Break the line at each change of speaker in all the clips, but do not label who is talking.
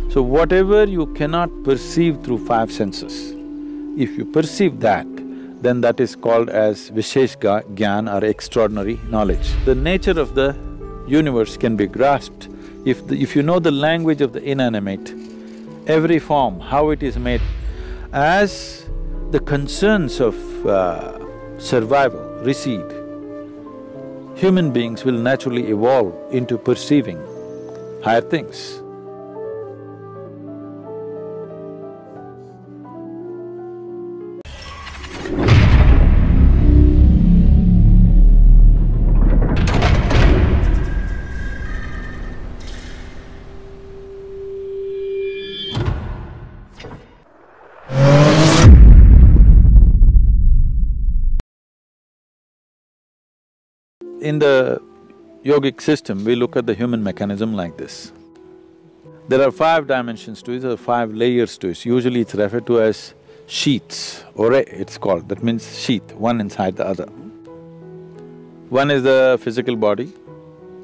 So whatever you cannot perceive through five senses, if you perceive that, then that is called as Vishesh Gyan or extraordinary knowledge. The nature of the universe can be grasped if you know the language of the inanimate, every form, how it is made. As the concerns of survival recede, human beings will naturally evolve into perceiving higher things. In the yogic system, we look at the human mechanism like this. There are five dimensions to it, there are five layers to it. Usually it's referred to as sheaths, ore it's called, that means sheath, one inside the other. One is the physical body,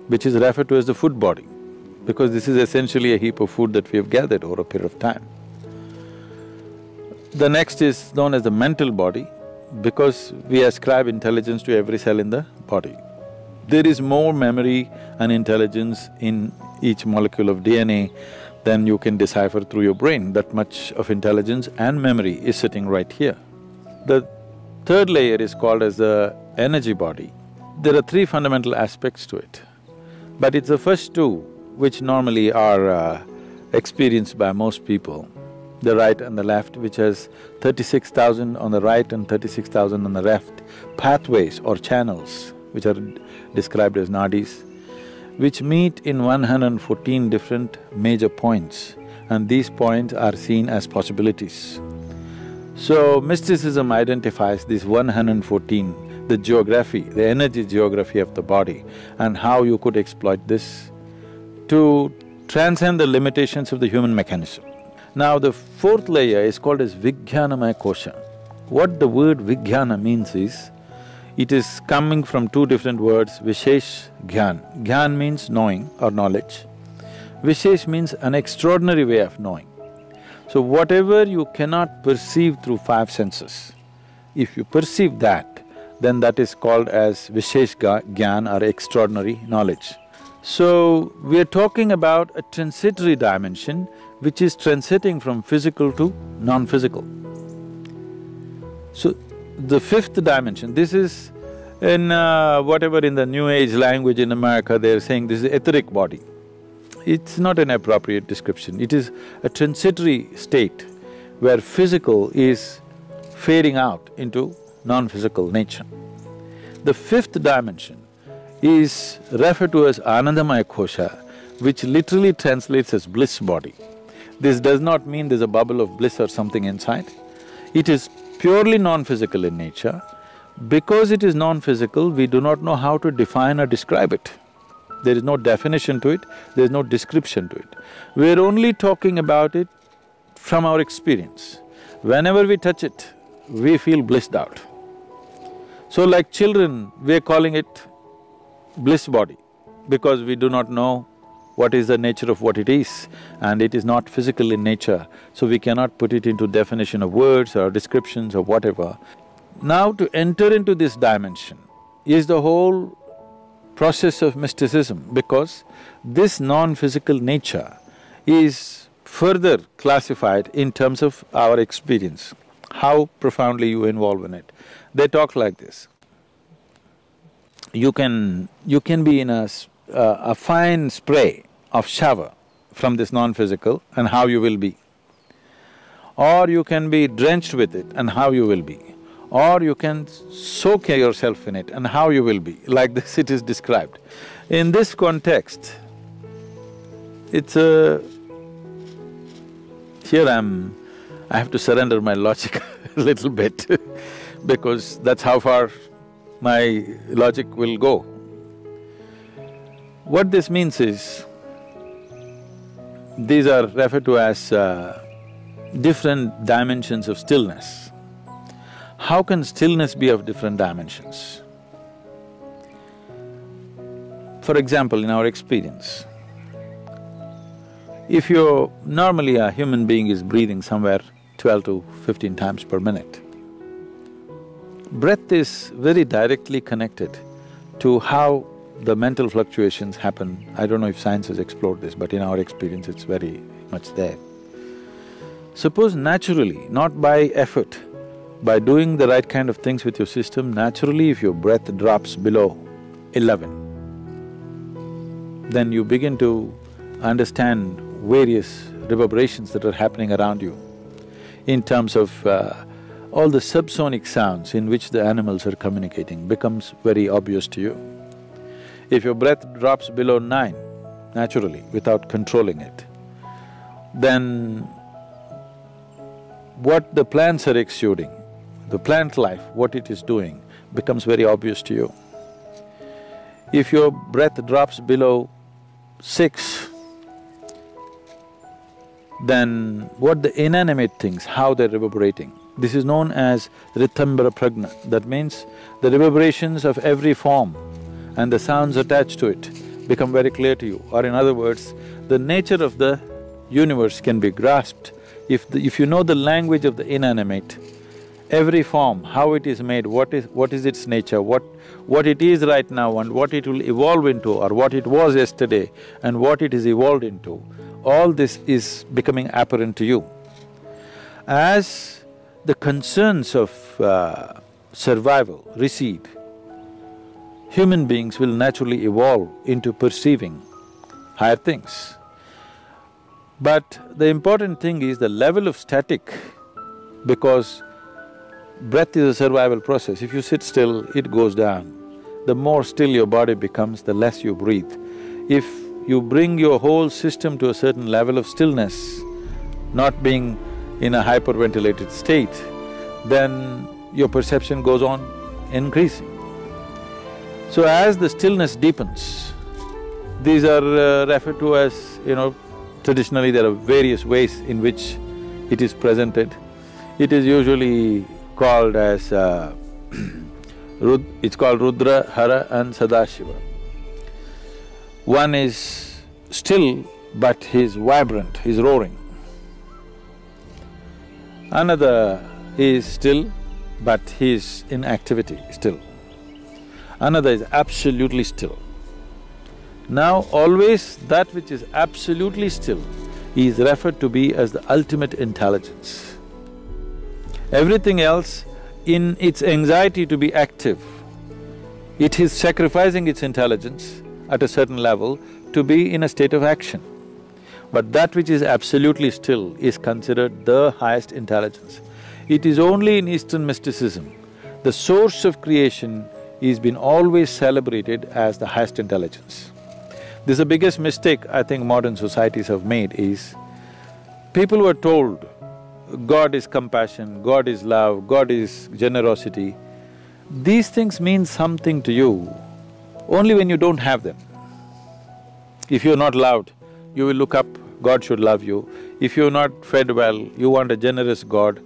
which is referred to as the food body, because this is essentially a heap of food that we have gathered over a period of time. The next is known as the mental body, because we ascribe intelligence to every cell in the body. There is more memory and intelligence in each molecule of DNA than you can decipher through your brain. That much of intelligence and memory is sitting right here. The third layer is called as the energy body. There are three fundamental aspects to it, but it's the first two which normally are experienced by most people, the right and the left, which has 36,000 on the right and 36,000 on the left, pathways or channels, which are described as nadis, which meet in 114 different major points, and these points are seen as possibilities. So, mysticism identifies these 114, the geography, the energy geography of the body, and how you could exploit this to transcend the limitations of the human mechanism. Now, the fourth layer is called as Vijnanamaya Kosha. What the word Vijnana means is, it is coming from two different words, Vishesh Gyan. Gyan means knowing or knowledge. Vishesh means an extraordinary way of knowing. So whatever you cannot perceive through five senses, if you perceive that, then that is called as Vishesh Gyan or extraordinary knowledge. So, we are talking about a transitory dimension which is transiting from physical to non-physical. So, the fifth dimension, this is in whatever in the New Age language in America, they're saying this is etheric body. It's not an appropriate description, it is a transitory state where physical is fading out into non-physical nature. The fifth dimension is referred to as Anandamaya Kosha, which literally translates as bliss body. This does not mean there's a bubble of bliss or something inside. It is purely non-physical in nature. Because it is non-physical, we do not know how to define or describe it. There is no definition to it, there is no description to it. We're only talking about it from our experience. Whenever we touch it, we feel blissed out. So like children, we're calling it bliss body, because we do not know what is the nature of what it is, and it is not physical in nature, so we cannot put it into definition of words or descriptions or whatever. Now to enter into this dimension is the whole process of mysticism, because this non-physical nature is further classified in terms of our experience, how profoundly you involve in it. They talk like this. You can be in a fine spray of shower from this non-physical and how you will be. Or you can be drenched with it and how you will be. Or you can soak yourself in it and how you will be. Like this it is described. In this context, it's a… here I have to surrender my logic a little bit because that's how far my logic will go. What this means is, these are referred to as different dimensions of stillness. How can stillness be of different dimensions? For example, in our experience, If you're… normally a human being is breathing somewhere 12 to 15 times per minute. Breath is very directly connected to how the mental fluctuations happen. I don't know if science has explored this, but in our experience it's very much there. Suppose naturally, not by effort, by doing the right kind of things with your system, naturally if your breath drops below 11, then you begin to understand various reverberations that are happening around you in terms of all the subsonic sounds in which the animals are communicating becomes very obvious to you. If your breath drops below 9, naturally, without controlling it, then what the plants are exuding, the plant life, what it is doing, becomes very obvious to you. If your breath drops below 6, then what the inanimate things, how they're reverberating, this is known as Ritambara Pragna. That means the reverberations of every form and the sounds attached to it become very clear to you. Or in other words, the nature of the universe can be grasped if you know the language of the inanimate. Every form, how it is made, what is its nature, what it is right now and what it will evolve into, or what it was yesterday and what it is evolved into, all this is becoming apparent to you. As the concerns of survival recede, human beings will naturally evolve into perceiving higher things. But the important thing is the level of static, because breath is a survival process. If you sit still, it goes down. The more still your body becomes, the less you breathe. If you bring your whole system to a certain level of stillness, not being in a hyperventilated state, then your perception goes on increasing. So as the stillness deepens, these are referred to as, traditionally there are various ways in which it is presented. It is usually called as it's called Rudra, Hara and Sadashiva. One is still, but he's vibrant, he's roaring. Another is still, but he's in activity still. Another is absolutely still. Now always that which is absolutely still is referred to be as the ultimate intelligence. Everything else, in its anxiety to be active, it is sacrificing its intelligence at a certain level to be in a state of action. But that which is absolutely still is considered the highest intelligence. It is only in Eastern mysticism, the source of creation is been always celebrated as the highest intelligence. This is the biggest mistake I think modern societies have made is, people were told, God is compassion, God is love, God is generosity. These things mean something to you only when you don't have them. If you're not loved, you will look up, God should love you. If you're not fed well, you want a generous God.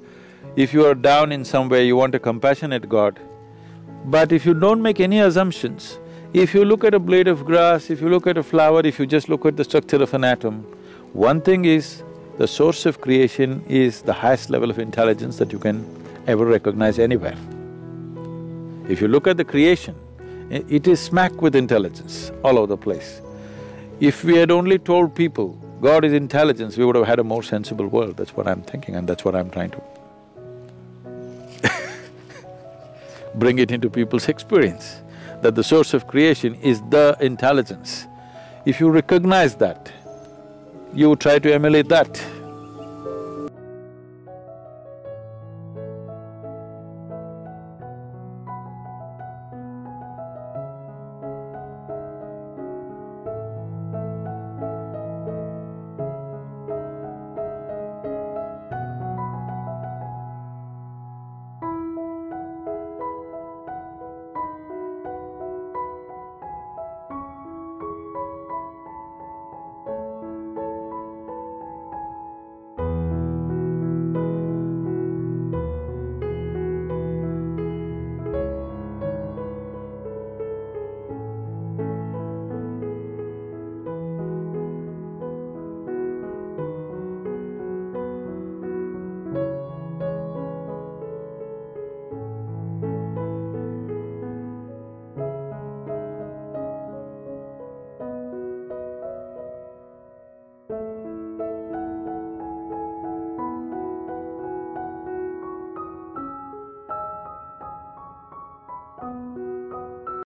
If you are down in some way, you want a compassionate God. But if you don't make any assumptions, if you look at a blade of grass, if you look at a flower, if you just look at the structure of an atom, one thing is, the source of creation is the highest level of intelligence that you can ever recognize anywhere. If you look at the creation, it is smack with intelligence all over the place. If we had only told people God is intelligence, we would have had a more sensible world. That's what I'm thinking and that's what I'm trying to bring it into people's experience, that the source of creation is the intelligence. If you recognize that, you try to emulate that.